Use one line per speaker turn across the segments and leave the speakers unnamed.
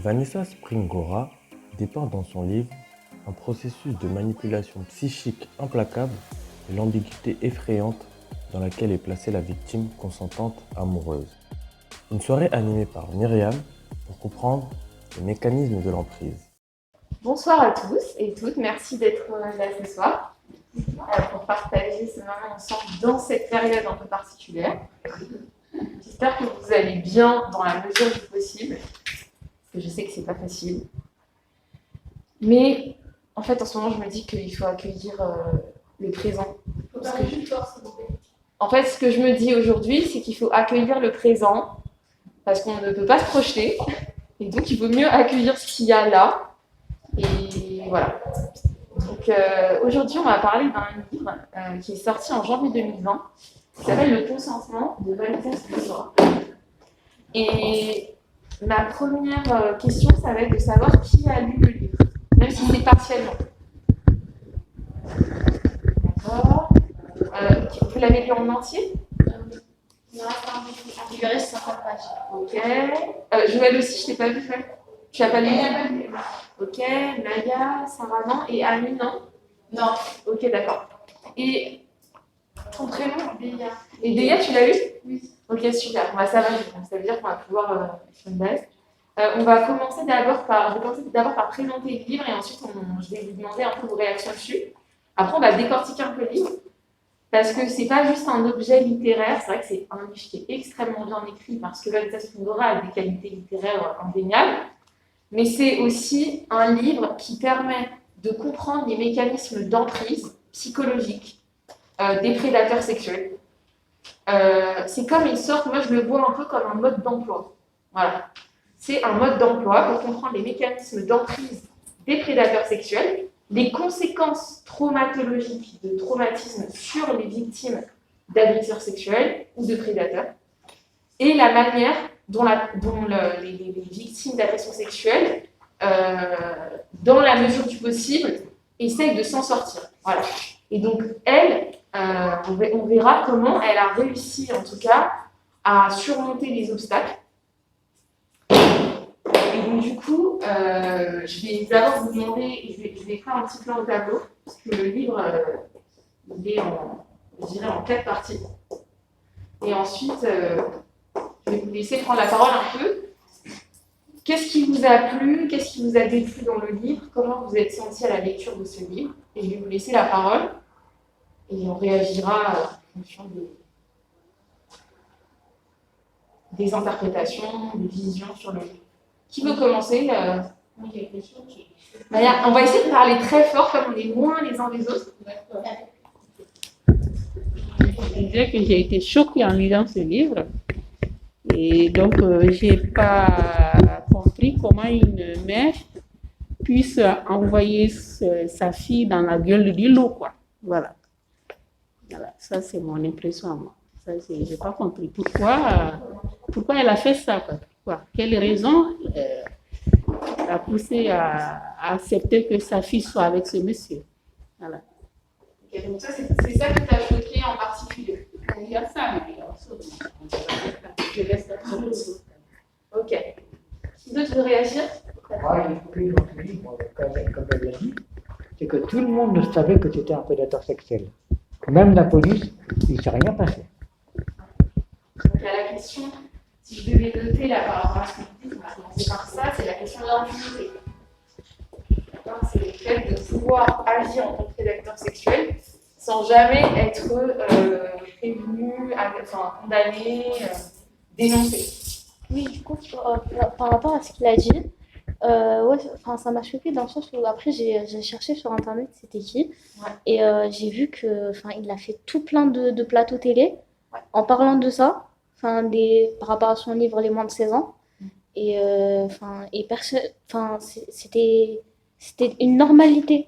Vanessa Springora dépeint dans son livre un processus de manipulation psychique implacable et l'ambiguïté effrayante dans laquelle est placée la victime consentante amoureuse. Une soirée animée par Myriam pour comprendre les mécanismes de l'emprise.
Bonsoir à tous et toutes, merci d'être là ce soir pour partager ce moment ensemble dans cette période un peu particulière. J'espère que vous allez bien dans la mesure du possible, parce que je sais que c'est pas facile. Mais en fait, en ce moment, je me dis qu'il faut accueillir le présent. En fait, ce que je me dis aujourd'hui, c'est qu'il faut accueillir le présent, parce qu'on ne peut pas se projeter, et donc il vaut mieux accueillir ce qu'il y a là. Et voilà. Donc aujourd'hui, on va parler d'un livre qui est sorti en janvier 2020, qui s'appelle Le consentement de Vanessa Springora. Et ma première question, ça va être de savoir qui a lu le livre, même si c'est partiellement. D'accord. Vous l'avez lu en entier?
Non, il reste 50 pages.
Ok. Joël aussi, je ne t'ai pas vu faire. Tu n'as pas lu? Ok. Naya, Sarah, non. Et Ami, non?
Non.
Ok, d'accord. Et ton prénom?
Délia.
Et Délia, tu l'as lu?
Oui.
Ok, super. Ça va, ça veut dire qu'on va pouvoir faire une base. On va commencer d'abord par présenter le livre et ensuite je vais vous demander un peu vos réactions dessus. Après, on va décortiquer un peu le livre parce que c'est pas juste un objet littéraire. C'est vrai que c'est un livre qui est extrêmement bien écrit parce que Vanessa Springora a des qualités littéraires indéniables. Mais c'est aussi un livre qui permet de comprendre les mécanismes d'emprise psychologique des prédateurs sexuels. C'est comme une sorte, moi je le vois un peu comme un mode d'emploi. Voilà. C'est un mode d'emploi pour comprendre les mécanismes d'emprise des prédateurs sexuels, les conséquences traumatologiques de traumatisme sur les victimes d'agresseurs sexuels ou de prédateurs, et la manière dont les victimes d'agressions sexuelles, dans la mesure du possible, essayent de s'en sortir. Voilà. Et donc, elle, on verra comment elle a réussi, en tout cas, à surmonter les obstacles. Et donc, du coup, je vais d'abord vous demander, je vais faire un petit plan au tableau, parce que le livre, il est en 4 parties. Et ensuite, je vais vous laisser prendre la parole un peu. Qu'est-ce qui vous a plu? Qu'est-ce qui vous a déplu dans le livre? Comment vous êtes senti à la lecture de ce livre? Et je vais vous laisser la parole. Et on réagira en fonction des interprétations, des visions sur le livre. Qui veut commencer? On va essayer de parler très fort, comme on est loin les uns des autres.
Je disais que j'ai été choquée en lisant ce livre. Et donc, je n'ai pas compris comment une mère puisse envoyer sa fille dans la gueule du loup, quoi. Voilà. Ça, c'est mon impression à moi. Je n'ai pas compris pourquoi elle a fait ça, quoi. Pourquoi? Quelle raison l'a poussée à accepter que sa fille soit avec ce monsieur. Voilà.
Okay, donc ça, c'est ça qui t'a choqué en particulier.
Il y a ça, mais il y a aussi. Je laisse la chose.
Ok. Qui d'autre veut réagir?
Moi, j'ai compris dans ce livre, comme elle l'a dit, c'est que tout le monde savait que c'était un prédateur sexuel. Même la police, il ne s'est rien passé.
Donc il y a la question, si je devais noter là par rapport à ce que vous dites, on va commencer par ça, c'est la question de l'impunité. C'est le fait de pouvoir agir en tant que prédateur sexuel sans jamais être prévenu, condamné, dénoncé.
Oui, du coup, par rapport à ce qu'il a dit, ça m'a choquée dans le sens où après j'ai cherché sur internet c'était qui, et j'ai vu il a fait tout plein de plateaux télé en parlant de ça, par rapport à son livre Les moins de 16 ans, et c'était une normalité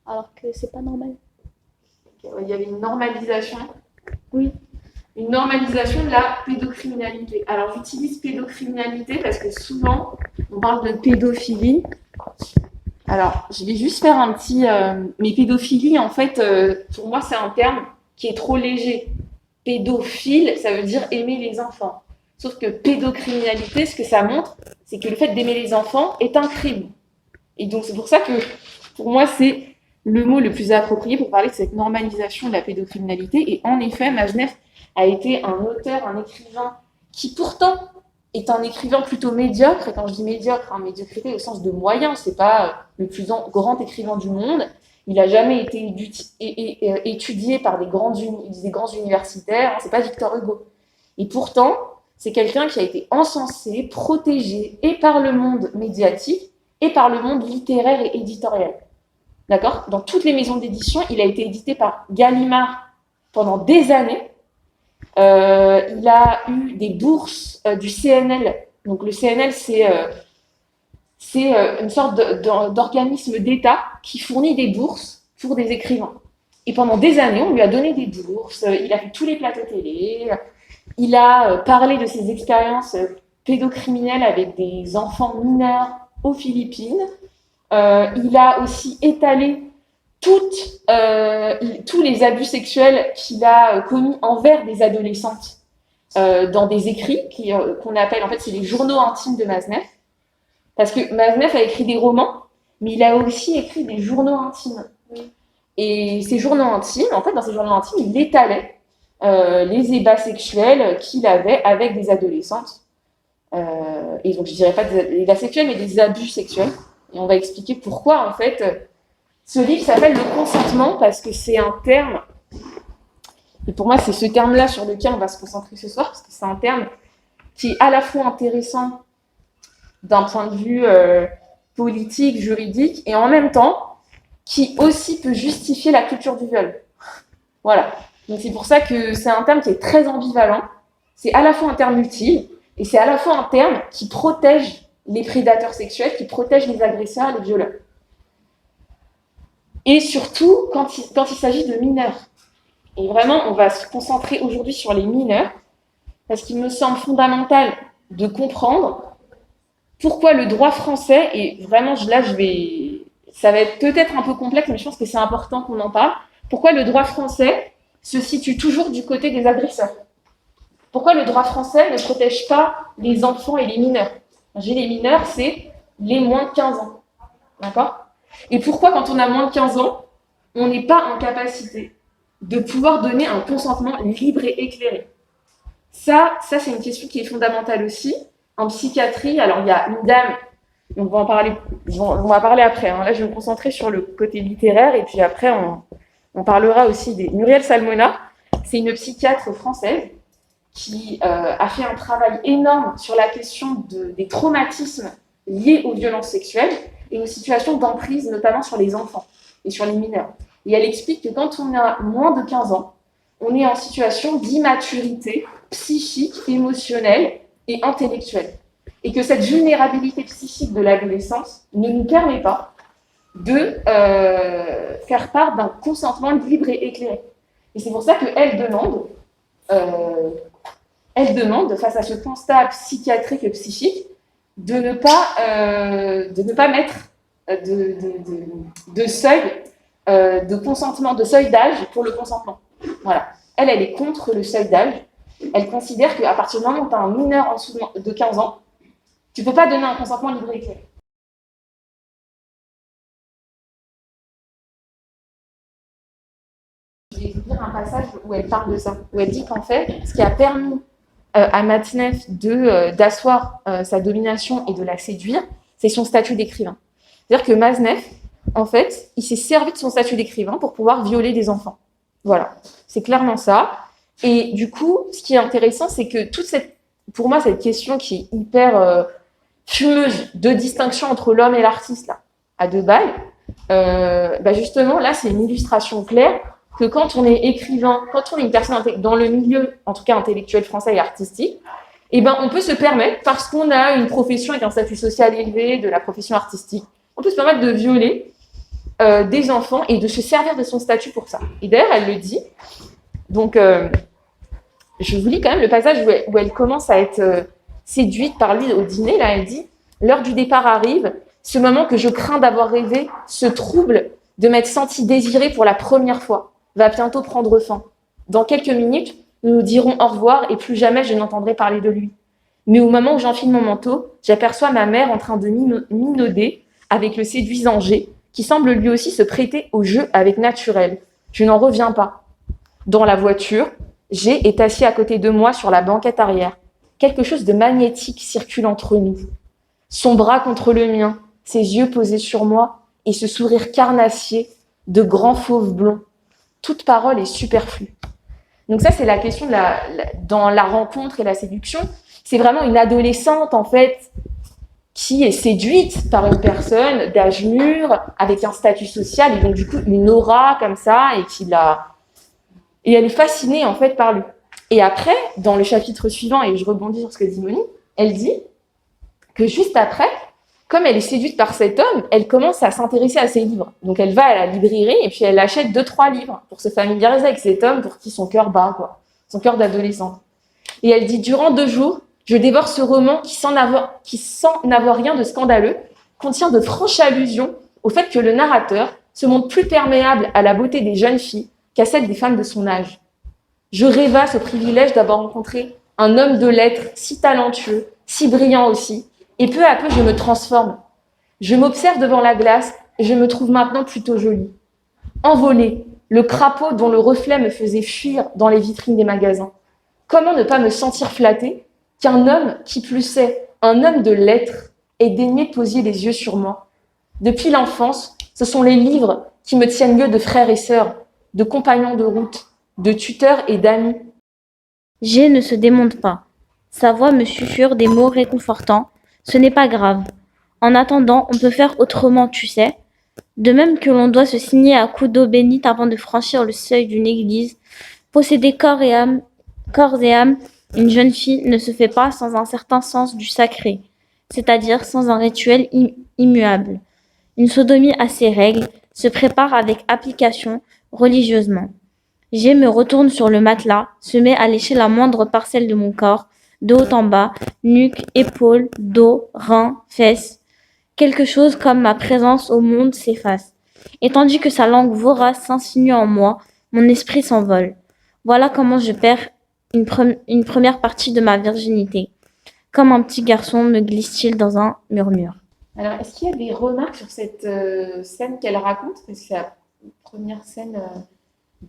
alors que c'est pas normal.
Il y avait une normalisation.
Oui.
Une normalisation de la pédocriminalité. Alors j'utilise pédocriminalité parce que souvent on parle de pédophilie. Alors je vais juste faire un petit... Mais pédophilie, en fait, pour moi c'est un terme qui est trop léger. Pédophile, ça veut dire aimer les enfants. Sauf que pédocriminalité, ce que ça montre, c'est que le fait d'aimer les enfants est un crime. Et donc, c'est pour ça que, pour moi, c'est le mot le plus approprié pour parler de cette normalisation de la pédocriminalité. Et en effet, Mazenev a été un auteur, un écrivain qui pourtant est un écrivain plutôt médiocre. Et quand je dis médiocre, médiocrité au sens de moyen, c'est pas le plus grand écrivain du monde. Il n'a jamais été étudié par des grands universitaires. C'est pas Victor Hugo. Et pourtant, c'est quelqu'un qui a été encensé, protégé, et par le monde médiatique, et par le monde littéraire et éditorial. D'accord ? Dans toutes les maisons d'édition, il a été édité par Gallimard pendant des années. Il a eu des bourses du CNL. Donc le CNL, c'est une sorte d'organisme d'État qui fournit des bourses pour des écrivains. Et pendant des années, on lui a donné des bourses. Il a fait tous les plateaux télé. Il a parlé de ses expériences pédocriminelles avec des enfants mineurs aux Philippines. Il a aussi étalé tous les abus sexuels qu'il a commis envers des adolescentes dans des écrits qu'on appelle, en fait, c'est les journaux intimes de Mazenev. Parce que Mazenev a écrit des romans, mais il a aussi écrit des journaux intimes. Et ces journaux intimes, en fait, dans ces journaux intimes, il étalait les ébats sexuels qu'il avait avec des adolescentes. Et donc, je dirais pas des ébats sexuels, mais des abus sexuels. Et on va expliquer pourquoi, en fait, ce livre s'appelle le consentement, parce que c'est un terme, et pour moi, c'est ce terme-là sur lequel on va se concentrer ce soir, parce que c'est un terme qui est à la fois intéressant d'un point de vue politique, juridique, et en même temps, qui aussi peut justifier la culture du viol. Voilà. Donc c'est pour ça que c'est un terme qui est très ambivalent. C'est à la fois un terme utile, et c'est à la fois un terme qui protège les prédateurs sexuels, qui protège les agresseurs et les violeurs. Et surtout, quand il s'agit de mineurs. Et vraiment, on va se concentrer aujourd'hui sur les mineurs, parce qu'il me semble fondamental de comprendre pourquoi le droit français, et vraiment, ça va être peut-être un peu complexe, mais je pense que c'est important qu'on en parle, pourquoi le droit français se situe toujours du côté des agresseurs. Pourquoi le droit français ne protège pas les enfants et les mineurs ? Les mineurs, c'est les moins de 15 ans. D'accord ? Et pourquoi, quand on a moins de 15 ans, on n'est pas en capacité de pouvoir donner un consentement libre et éclairé ? Ça, c'est une question qui est fondamentale aussi. En psychiatrie, alors il y a une dame, on va parler après. Là, je vais me concentrer sur le côté littéraire, et puis après, on parlera aussi des Muriel Salmona. C'est une psychiatre française qui a fait un travail énorme sur la question des traumatismes liés aux violences sexuelles et aux situations d'emprise, notamment sur les enfants et sur les mineurs. Et elle explique que quand on a moins de 15 ans, on est en situation d'immaturité psychique, émotionnelle et intellectuelle. Et que cette vulnérabilité psychique de l'adolescence ne nous permet pas de faire part d'un consentement libre et éclairé. Et c'est pour ça qu'elle demande, face à ce constat psychiatrique et psychique, de ne pas mettre de seuil de consentement, de seuil d'âge pour le consentement. Voilà. Elle est contre le seuil d'âge. Elle considère qu'à partir du moment où tu as un mineur en dessous de 15 ans, tu ne peux pas donner un consentement libre et éclairé. Je vais vous lire un passage où elle parle de ça, où elle dit qu'en fait, ce qui a permis à Mazenev d'asseoir sa domination et de la séduire, c'est son statut d'écrivain. C'est-à-dire que Mazenev, en fait, il s'est servi de son statut d'écrivain pour pouvoir violer des enfants. Voilà, c'est clairement ça. Et du coup, ce qui est intéressant, c'est que pour moi, cette question qui est hyper fumeuse de distinction entre l'homme et l'artiste, là, à deux balles, justement, là, c'est une illustration claire que quand on est écrivain, quand on est une personne dans le milieu, en tout cas intellectuel français et artistique, on peut se permettre, parce qu'on a une profession avec un statut social élevé, de la profession artistique, on peut se permettre de violer des enfants et de se servir de son statut pour ça. Et d'ailleurs, elle le dit. Donc, je vous lis quand même le passage où elle commence à être séduite par lui au dîner. Là, elle dit « L'heure du départ arrive, ce moment que je crains d'avoir rêvé, ce trouble de m'être senti désirée pour la première fois, va bientôt prendre fin. Dans quelques minutes, nous nous dirons au revoir et plus jamais je n'entendrai parler de lui. Mais au moment où j'enfile mon manteau, j'aperçois ma mère en train de minauder avec le séduisant G, qui semble lui aussi se prêter au jeu avec naturel. Je n'en reviens pas. Dans la voiture, G est assis à côté de moi sur la banquette arrière. Quelque chose de magnétique circule entre nous. Son bras contre le mien, ses yeux posés sur moi et ce sourire carnassier de grand fauve blond. Toute parole est superflue. Donc ça, c'est la question dans la rencontre et la séduction. C'est vraiment une adolescente, en fait, qui est séduite par une personne d'âge mûr, avec un statut social, et donc du coup une aura comme ça, et elle est fascinée, en fait, par lui. Et après, dans le chapitre suivant, et je rebondis sur ce que dit Moni, elle dit que juste après, comme elle est séduite par cet homme, elle commence à s'intéresser à ses livres. Donc elle va à la librairie et puis elle achète 2-3 livres pour se familiariser avec cet homme pour qui son cœur bat, quoi. Son cœur d'adolescente. Et elle dit, durant 2 jours, je dévore ce roman qui, sans n'avoir rien de scandaleux, contient de franches allusions au fait que le narrateur se montre plus perméable à la beauté des jeunes filles qu'à celle des femmes de son âge. Je rêvasse au privilège d'avoir rencontré un homme de lettres si talentueux, si brillant aussi, et peu à peu je me transforme. Je m'observe devant la glace et je me trouve maintenant plutôt jolie. Envolée, le crapaud dont le reflet me faisait fuir dans les vitrines des magasins. Comment ne pas me sentir flattée qu'un homme, qui plus est, un homme de lettres, ait daigné poser les yeux sur moi. Depuis l'enfance, ce sont les livres qui me tiennent lieu de frères et sœurs, de compagnons de route, de tuteurs et d'amis.
G ne se démonte pas. Sa voix me susurre des mots réconfortants. Ce n'est pas grave. En attendant, on peut faire autrement, tu sais. De même que l'on doit se signer à coups d'eau bénite avant de franchir le seuil d'une église, posséder corps et âme, une jeune fille ne se fait pas sans un certain sens du sacré, c'est-à-dire sans un rituel immuable. Une sodomie à ses règles se prépare avec application, religieusement. G me retourne sur le matelas, se met à lécher la moindre parcelle de mon corps, de haut en bas, nuque, épaules, dos, reins, fesses. Quelque chose comme ma présence au monde s'efface. Et tandis que sa langue vorace s'insinue en moi, mon esprit s'envole. Voilà comment je perds une première partie de ma virginité. Comme un petit garçon me glisse-t-il dans un murmure.
Alors, est-ce qu'il y a des remarques sur cette scène qu'elle raconte? Parce que c'est la première scène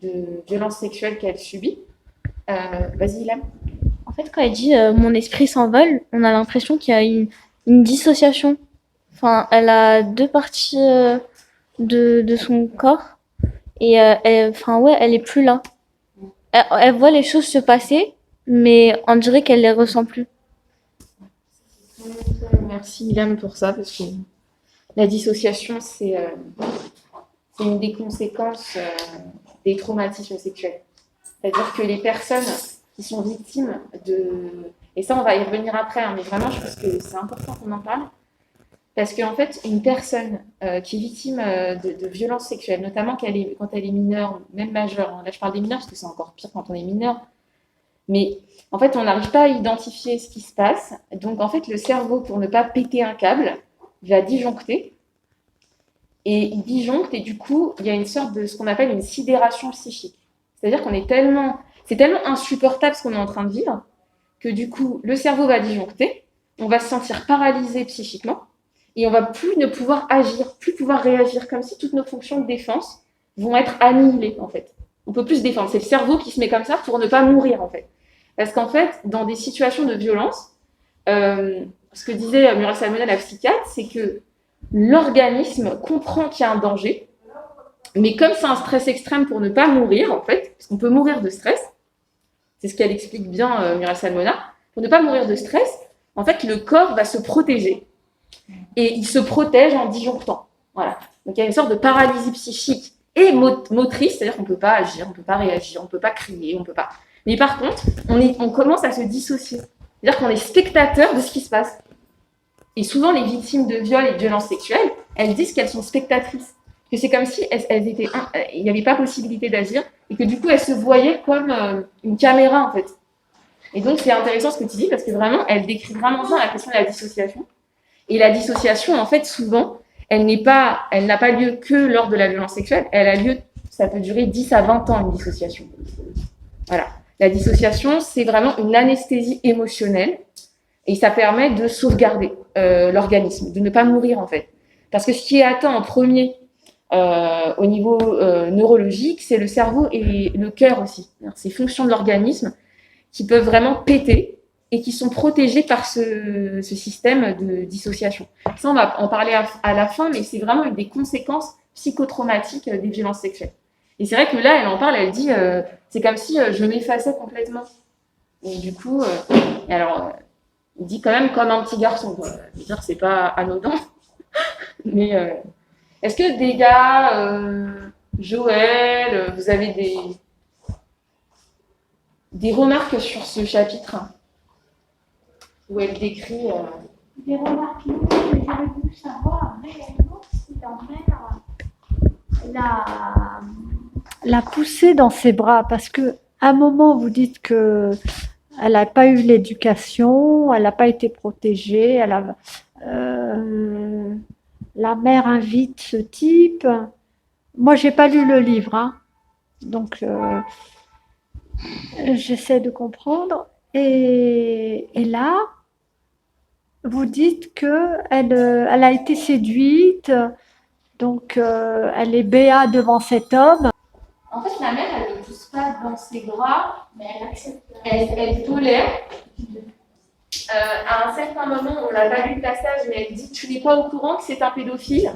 de violence sexuelle qu'elle subit. Vas-y, Ilham.
En fait, quand elle dit mon esprit s'envole, on a l'impression qu'il y a une dissociation. Enfin, elle a 2 parties de son corps et elle est plus là. Elle voit les choses se passer, mais on dirait qu'elle les ressent plus.
Merci Ilham pour ça, parce que la dissociation, c'est une des conséquences des traumatismes sexuels. C'est-à-dire que les personnes qui sont victimes et ça on va y revenir après, hein, mais vraiment je pense que c'est important qu'on en parle, parce qu'en fait une personne qui est victime de violences sexuelles, notamment quand elle est mineure, même majeure, hein, là je parle des mineurs parce que c'est encore pire quand on est mineur, mais en fait on n'arrive pas à identifier ce qui se passe, donc en fait le cerveau, pour ne pas péter un câble, va disjoncter, et il disjoncte, et du coup il y a une sorte de ce qu'on appelle une sidération psychique. C'est-à-dire qu'on est c'est tellement insupportable ce qu'on est en train de vivre que du coup, le cerveau va disjoncter, on va se sentir paralysé psychiquement et on va plus ne pouvoir agir, plus pouvoir réagir, comme si toutes nos fonctions de défense vont être annihilées en fait. On peut plus se défendre. C'est le cerveau qui se met comme ça pour ne pas mourir en fait. Parce qu'en fait, dans des situations de violence, ce que disait Muriel Salmona, la psychiatre, c'est que l'organisme comprend qu'il y a un danger, mais comme c'est un stress extrême pour ne pas mourir, en fait, parce qu'on peut mourir de stress, c'est ce qu'elle explique bien, Muriel Salmona, pour ne pas mourir de stress, en fait, le corps va se protéger. Et il se protège en disjonctant. Voilà. Donc il y a une sorte de paralysie psychique et motrice, c'est-à-dire qu'on ne peut pas agir, on ne peut pas réagir, on ne peut pas crier, on ne peut pas. Mais par contre, on commence à se dissocier. C'est-à-dire qu'on est spectateur de ce qui se passe. Et souvent, les victimes de viols et de violences sexuelles, elles disent qu'elles sont spectatrices. Que c'est comme si il n'y avait pas possibilité d'agir et que du coup, elles se voyaient comme une caméra, en fait. Et donc, c'est intéressant ce que tu dis parce que vraiment, elle décrit vraiment bien la question de la dissociation. Et la dissociation, en fait, souvent, elle n'a pas lieu que lors de la violence sexuelle. Elle a lieu, ça peut durer 10 à 20 ans, une dissociation. Voilà. La dissociation, c'est vraiment une anesthésie émotionnelle Et ça permet de sauvegarder l'organisme, de ne pas mourir en fait. Parce que ce qui est atteint en premier au niveau neurologique, c'est le cerveau et le cœur aussi. Ces fonctions de l'organisme qui peuvent vraiment péter et qui sont protégées par ce système de dissociation. Ça, on va en parler à la fin, mais c'est vraiment une des conséquences psychotraumatiques des violences sexuelles. Et c'est vrai que là, elle en parle, elle dit c'est comme si je m'effaçais complètement. Et du coup, et alors, il dit quand même comme un petit garçon. Quoi. Je veux dire, c'est pas anodin. Mais est-ce que des gars, Joël, vous avez des remarques sur ce chapitre où elle décrit
Des remarques, non, mais j'aurais voulu savoir réellement si la mère l'a poussée dans ses bras, parce que à un moment vous dites que elle n'a pas eu l'éducation, elle n'a pas été protégée, la mère invite ce type. Moi, j'ai pas lu le livre, hein, donc j'essaie de comprendre. Et là, vous dites que elle a été séduite, donc elle est béat devant cet homme.
En fait, la mère, elle ne le pousse pas dans ses bras,
Mais elle accepte.
elle tolère. À un certain moment, on n'a pas lu le passage, mais elle dit tu n'es pas au courant que c'est un pédophile.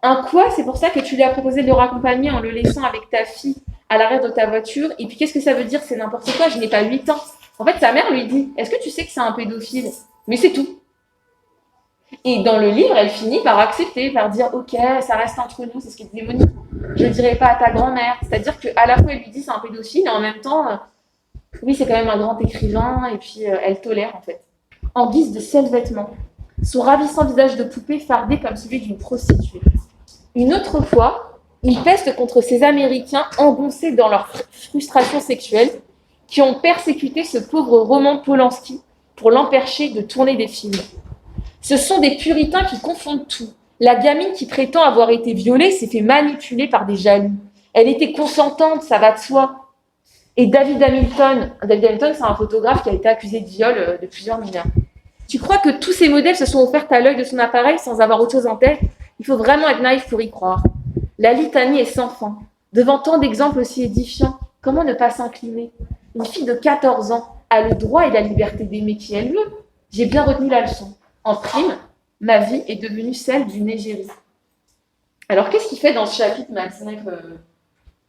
Un quoi? C'est pour ça que tu lui as proposé de le raccompagner en le laissant avec ta fille à l'arrière de ta voiture. Et puis qu'est-ce que ça veut dire? C'est n'importe quoi, je n'ai pas 8 ans. En fait, sa mère lui dit est-ce que tu sais que c'est un pédophile? Mais c'est tout. Et dans le livre, elle finit par accepter, par dire ok, ça reste entre nous, c'est ce qu'elle disait Monique. Je ne dirai pas à ta grand-mère. C'est-à-dire qu'à la fois, elle lui dit c'est un pédophile, et en même temps, oui, c'est quand même un grand écrivain, et puis elle tolère en fait. En guise de sel vêtement, son ravissant visage de poupée fardé comme celui d'une prostituée. Une autre fois, il peste contre ces Américains engoncés dans leur frustration sexuelle qui ont persécuté ce pauvre Roman Polanski pour l'empêcher de tourner des films. Ce sont des puritains qui confondent tout. La gamine qui prétend avoir été violée s'est fait manipuler par des jaloux. Elle était consentante, ça va de soi. Et David Hamilton, c'est un photographe qui a été accusé de viol de plusieurs mineurs. Tu crois que tous ces modèles se sont offerts à l'œil de son appareil sans avoir autre chose en tête? Il faut vraiment être naïf pour y croire. La litanie est sans fin. Devant tant d'exemples aussi édifiants, comment ne pas s'incliner? Une fille de 14 ans a le droit et la liberté d'aimer qui elle veut. J'ai bien retenu la leçon. En prime, ma vie est devenue celle d'une égérie. Alors, qu'est-ce qu'il fait dans ce chapitre, Max?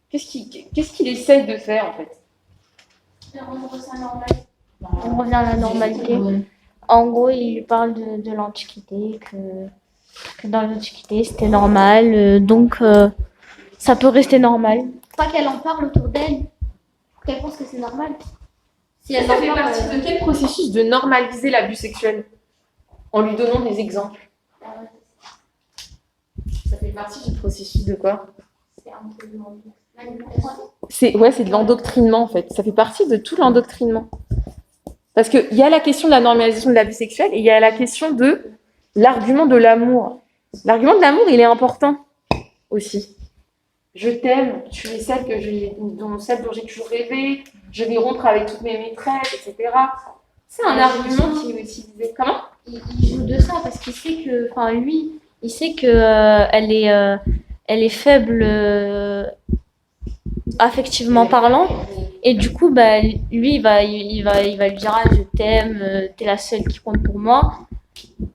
Qu'est-ce qu'il essaye de faire, en fait?
On revient à la normalité. En gros, il parle de l'Antiquité, que dans l'Antiquité, c'était normal, donc ça peut rester normal. Pas qu'elle en parle autour d'elle, qu'elle pense que c'est normal. Si elle
Ça
en
fait
parle,
partie de quel processus de normaliser l'abus sexuel? En lui donnant des exemples. Ça fait partie du processus de quoi?
c'est un peu de
C'est de l'endoctrinement, en fait. Ça fait partie de tout l'endoctrinement. Parce qu'il y a la question de la normalisation de l'abus sexuel et il y a la question de l'argument de l'amour. L'argument de l'amour, il est important aussi. Je t'aime, tu es celle dont j'ai toujours rêvé, je vais rompre avec toutes mes maîtresses, etc. C'est un argument qui est utilisé. Comment?
il joue de ça parce qu'il sait que, enfin lui, il sait que elle est faible affectivement parlant, et du coup, bah, lui, il va lui dire ah, je t'aime, t'es la seule qui compte pour moi,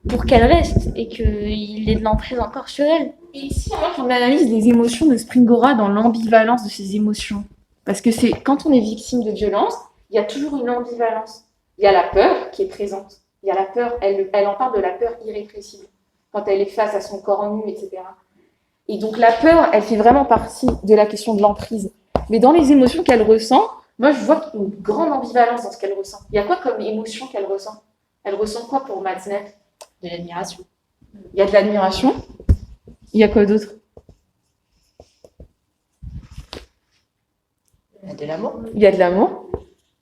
pour qu'elle reste et qu'il ait de l'emprise encore sur elle.
Et ici, moi, on analyse les émotions de Springora dans l'ambivalence de ses émotions. Parce que c'est quand on est victime de violence, il y a toujours une ambivalence. Il y a la peur qui est présente. Il y a la peur, elle en parle de la peur irrépressible, quand elle est face à son corps nu, etc. Et donc la peur, elle fait vraiment partie de la question de l'emprise. Mais dans les émotions qu'elle ressent, moi je vois une grande ambivalence dans ce qu'elle ressent. Il y a quoi comme émotion qu'elle ressent? Elle ressent quoi pour Madsnet?
De l'admiration.
Il y a de l'admiration. Il y a quoi d'autre?
De l'amour.
Il y a de l'amour.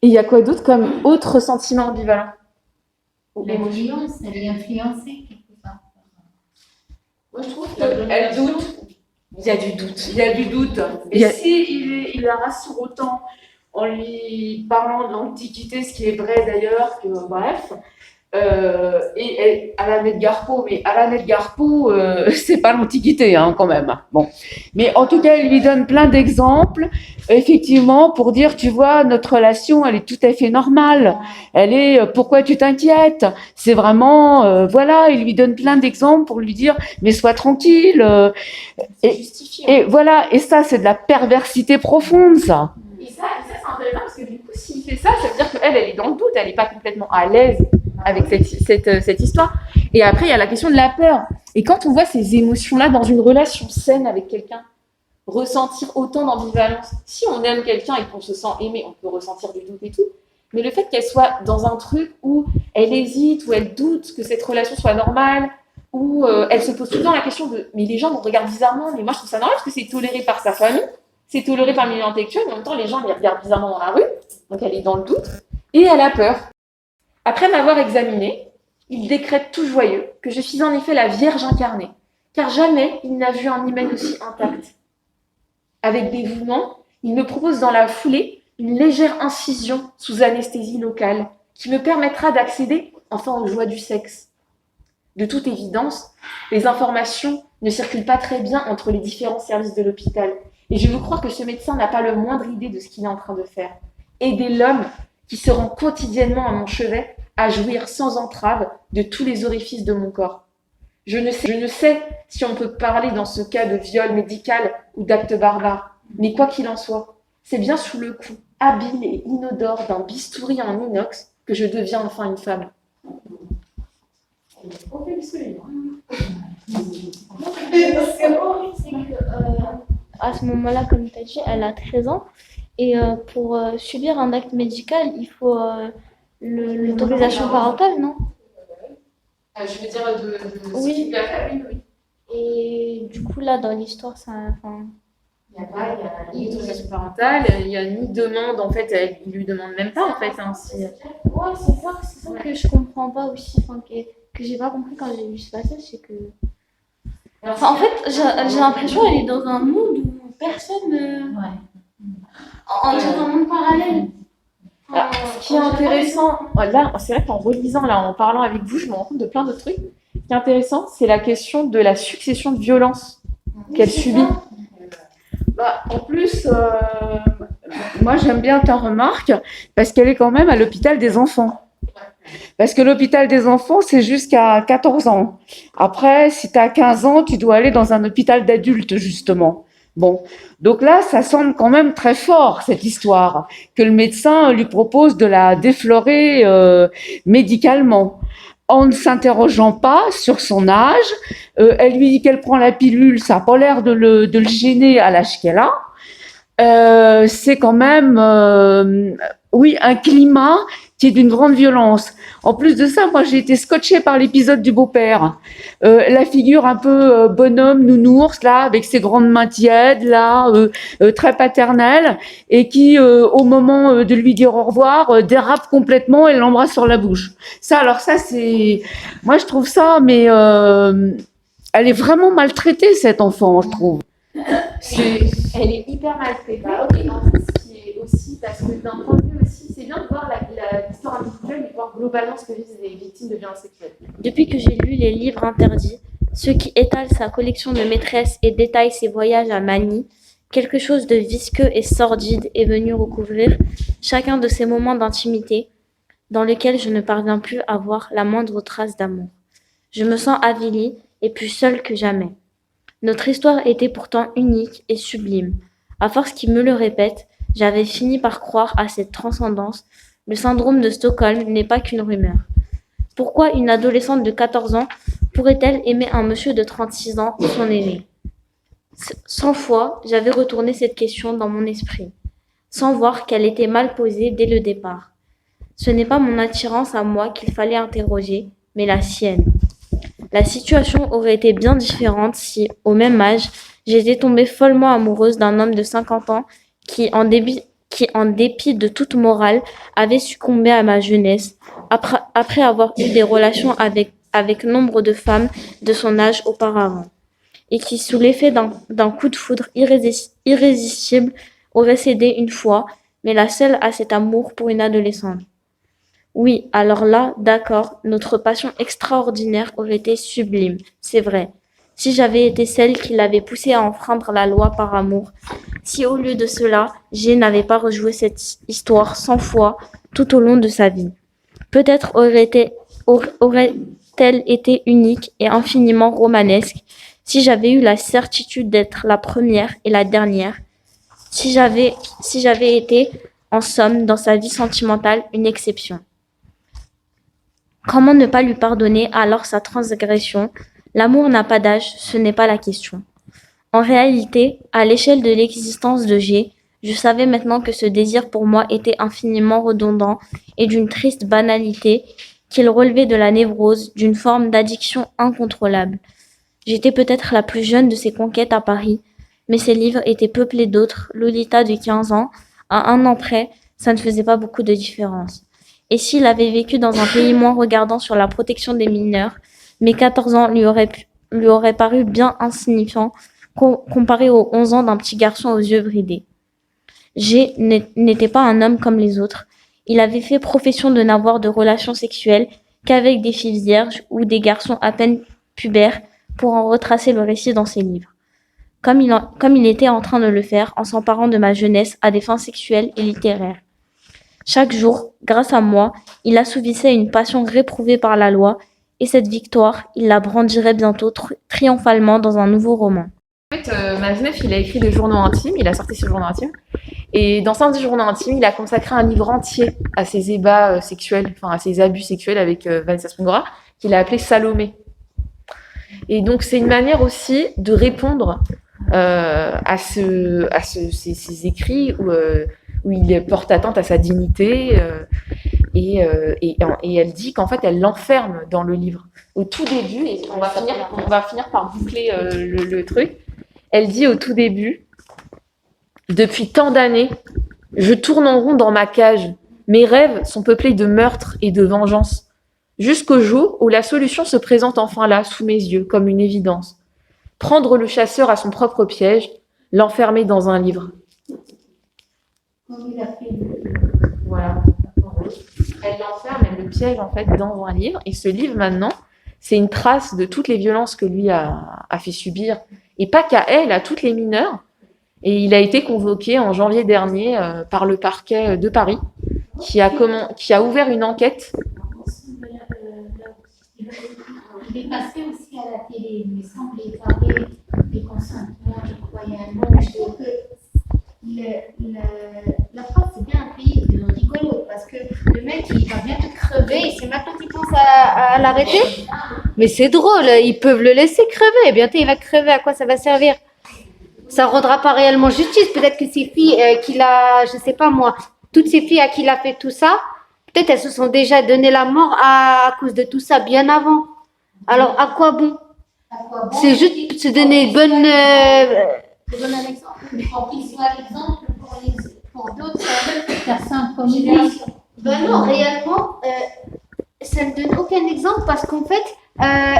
Et il y a quoi d'autre comme autre sentiment ambivalent?
L'influence, elle est influencée quelque part.
Moi je trouve qu'elle doute. Il y a du doute.
Il y a du doute. Et
Il y a-
si il la rassure autant
en lui parlant de l'Antiquité, ce qui est vrai d'ailleurs, que bref. Et Alan Edgar Poe, mais Alan Edgar Poe, c'est pas l'Antiquité, hein, quand même. Bon, mais en tout cas, il lui donne plein d'exemples, effectivement, pour dire, tu vois, notre relation, elle est tout à fait normale. Elle est, pourquoi tu t'inquiètes? C'est vraiment, voilà, il lui donne plein d'exemples pour lui dire, mais sois tranquille. Et voilà, et ça, c'est de la perversité profonde, ça. Et ça c'est intéressant parce que du coup, s'il fait ça, ça veut dire qu'elle, elle est dans le doute, elle n'est pas complètement à l'aise avec cette histoire. Et après, il y a la question de la peur. Et quand on voit ces émotions-là dans une relation saine avec quelqu'un, ressentir autant d'ambivalence, si on aime quelqu'un et qu'on se sent aimé, on peut ressentir du doute et tout, mais le fait qu'elle soit dans un truc où elle hésite, où elle doute que cette relation soit normale, où elle se pose tout le temps la question de « mais les gens me regardent bizarrement, mais moi je trouve ça normal parce que c'est toléré par sa famille, c'est toléré par le milieu intellectuel, mais en même temps les gens les regardent bizarrement dans la rue, donc elle est dans le doute, et elle a peur. Après m'avoir examiné, il décrète tout joyeux que je suis en effet la Vierge incarnée, car jamais il n'a vu un hymen aussi intact. Avec dévouement, il me propose dans la foulée une légère incision sous anesthésie locale qui me permettra d'accéder enfin aux joies du sexe. De toute évidence, les informations ne circulent pas très bien entre les différents services de l'hôpital. Et je veux croire que ce médecin n'a pas le moindre idée de ce qu'il est en train de faire. Aider l'homme qui se rend quotidiennement à mon chevet à jouir sans entrave de tous les orifices de mon corps. Je ne sais si on peut parler dans ce cas de viol médical ou d'acte barbare, mais quoi qu'il en soit, c'est bien sous le coup habile et inodore d'un bistouri en inox que je deviens enfin une femme.
À ce moment-là, comme tu as dit, elle a 13 ans. Et pour subir un acte médical, il faut l'autorisation parentale, non?
Je veux dire de
Oui.
oui.
Et du coup, là, dans l'histoire, ça.
Il n'y a ni autorisation parentale, il n'y a ni demande, en fait, elle ne lui demande même pas, en fait. Hein,
Ouais, c'est ça que je comprends pas aussi, que j'ai pas compris quand j'ai vu ce passage, c'est que. Enfin, en fait, j'ai l'impression qu'elle est dans un monde où personne. On dirait un monde parallèle.
Alors, ce qui est intéressant, là, c'est vrai qu'en relisant, là, en parlant avec vous, je me rends compte de plein de trucs. Ce qui est intéressant, c'est la question de la succession de violences qu'elle subit. En plus, moi j'aime bien ta remarque parce qu'elle est quand même à l'hôpital des enfants. Parce que l'hôpital des enfants, c'est jusqu'à 14 ans. Après, si tu as 15 ans, tu dois aller dans un hôpital d'adultes, justement. Bon, donc là, ça semble quand même très fort, cette histoire, que le médecin lui propose de la déflorer médicalement. En ne s'interrogeant pas sur son âge, elle lui dit qu'elle prend la pilule, ça n'a pas l'air de le gêner à l'âge qu'elle a. C'est quand même, oui, un climat qui est d'une grande violence. En plus de ça, moi, j'ai été scotchée par l'épisode du beau-père. La figure un peu bonhomme, nounours, là, avec ses grandes mains tièdes, là, très paternelle, et qui, au moment de lui dire au revoir, dérape complètement et l'embrasse sur la bouche. Ça, c'est... Moi, je trouve ça, mais elle est vraiment maltraitée, cette enfant, je trouve. Elle est hyper maltraitée. Et en fait, ce qui est aussi, parce que d'un point de vue aussi, c'est bien de voir l'histoire individuelle et de voir globalement ce que vivent les victimes de violences sexuelles.
Depuis que j'ai lu les livres interdits, ceux qui étalent sa collection de maîtresses et détaillent ses voyages à Manille, quelque chose de visqueux et sordide est venu recouvrir chacun de ces moments d'intimité dans lesquels je ne parviens plus à voir la moindre trace d'amour. Je me sens avilie et plus seule que jamais. Notre histoire était pourtant unique et sublime. À force qu'il me le répète, j'avais fini par croire à cette transcendance. Le syndrome de Stockholm n'est pas qu'une rumeur. Pourquoi une adolescente de 14 ans pourrait-elle aimer un monsieur de 36 ans, son aîné? 100 fois, j'avais retourné cette question dans mon esprit, sans voir qu'elle était mal posée dès le départ. Ce n'est pas mon attirance à moi qu'il fallait interroger, mais la sienne. La situation aurait été bien différente si, au même âge, j'étais tombée follement amoureuse d'un homme de 50 ans qui, en dépit de toute morale, avait succombé à ma jeunesse, après avoir eu des relations avec nombre de femmes de son âge auparavant, et qui, sous l'effet d'un coup de foudre irrésistible, aurait cédé une fois, mais la seule à cet amour pour une adolescente. Oui, alors là, d'accord, notre passion extraordinaire aurait été sublime, c'est vrai. Si j'avais été celle qui l'avait poussé à enfreindre la loi par amour, si au lieu de cela, G n'avait pas rejoué cette histoire 100 fois tout au long de sa vie. Peut-être aurait-elle été unique et infiniment romanesque si j'avais eu la certitude d'être la première et la dernière, si j'avais été, en somme, dans sa vie sentimentale, une exception. Comment ne pas lui pardonner alors sa transgression? L'amour n'a pas d'âge, ce n'est pas la question. En réalité, à l'échelle de l'existence de G, je savais maintenant que ce désir pour moi était infiniment redondant et d'une triste banalité, qu'il relevait de la névrose, d'une forme d'addiction incontrôlable. J'étais peut-être la plus jeune de ses conquêtes à Paris, mais ses livres étaient peuplés d'autres. Lolita de 15 ans, à 1 an près, ça ne faisait pas beaucoup de différence. Et s'il avait vécu dans un pays moins regardant sur la protection des mineurs, mes 14 ans lui auraient paru bien insignifiants comparé aux 11 ans d'un petit garçon aux yeux bridés. G n'était pas un homme comme les autres. Il avait fait profession de n'avoir de relations sexuelles qu'avec des filles vierges ou des garçons à peine pubères pour en retracer le récit dans ses livres. Comme il était en train de le faire en s'emparant de ma jeunesse à des fins sexuelles et littéraires. Chaque jour, grâce à moi, il assouvissait une passion réprouvée par la loi, et cette victoire, il la brandirait bientôt triomphalement dans un nouveau roman.
En fait, Mazeneff, il a écrit des journaux intimes, il a sorti ses journaux intimes, et dans un des journaux intimes, il a consacré un livre entier à ses ébats sexuels, enfin à ses abus sexuels avec Vanessa Springora, qu'il a appelé Salomé. Et donc c'est une manière aussi de répondre à ces écrits où il porte atteinte à sa dignité et elle dit qu'en fait elle l'enferme dans le livre. Au tout début, et on va finir par boucler le truc, elle dit au tout début: depuis tant d'années, je tourne en rond dans ma cage. Mes rêves sont peuplés de meurtres et de vengeance. Jusqu'au jour où la solution se présente enfin là, sous mes yeux, comme une évidence. Prendre le chasseur à son propre piège, l'enfermer dans un livre.
Comme il a fait
Voilà. Elle l'enferme, elle le piège en fait dans un livre. Et ce livre maintenant, c'est une trace de toutes les violences que lui a fait subir. Et pas qu'à elle, à toutes les mineures. Et il a été convoqué en janvier dernier par le parquet de Paris, qui a ouvert une enquête.
Il est passé aussi à la télé, il me semble, il parlait des consentements, je crois, il y a un mot. Je trouve que la France, c'est bien un pays de rigolo, parce que le mec, il va bientôt crever, et c'est maintenant qu'il pense à l'arrêter. Mais c'est drôle, ils peuvent le laisser crever, et bientôt il va crever, à quoi ça va servir? Ça ne rendra pas réellement justice. Peut-être que ces filles qu'il a, je sais pas moi, toutes ces filles à qui il a fait tout ça, peut-être elles se sont déjà donné la mort à cause de tout ça bien avant. Alors à quoi bon? C'est juste se donner une bonne. Je donne un exemple, pour qu'il soit l'exemple pour d'autres personnes comme lui.
Ben non, réellement, ça ne donne aucun exemple parce qu'en fait,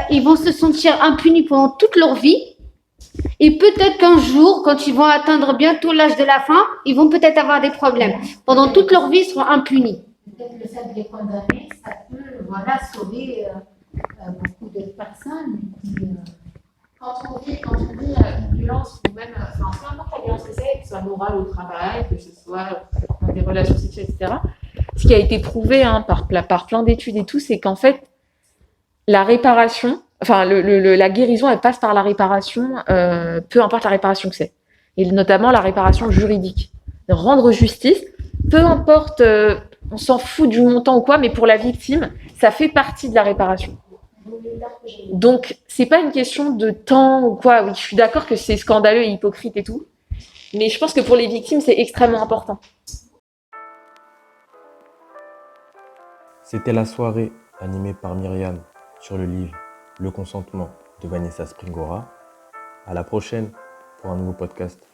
ils vont se sentir impunis pendant toute leur vie. Et peut-être qu'un jour, quand ils vont atteindre bientôt l'âge de la fin, ils vont peut-être avoir des problèmes. Pendant toute leur vie, ils seront impunis.
Peut-être le fait de les condamner, ça peut sauver beaucoup de personnes.
Quand on vit une violence, ou même, peu importe la violence que ce soit morale au travail, que ce soit dans des relations sexuelles, etc., ce qui a été prouvé par plein d'études et tout, c'est qu'en fait, la réparation, la guérison, elle passe par la réparation, peu importe la réparation que c'est. Et notamment la réparation juridique. Rendre justice, peu importe, on s'en fout du montant ou quoi, mais pour la victime, ça fait partie de la réparation. Donc, c'est pas une question de temps ou quoi. Oui, je suis d'accord que c'est scandaleux et hypocrite et tout. Mais je pense que pour les victimes, c'est extrêmement important.
C'était la soirée animée par Myriam sur le livre Le consentement de Vanessa Springora. À la prochaine pour un nouveau podcast.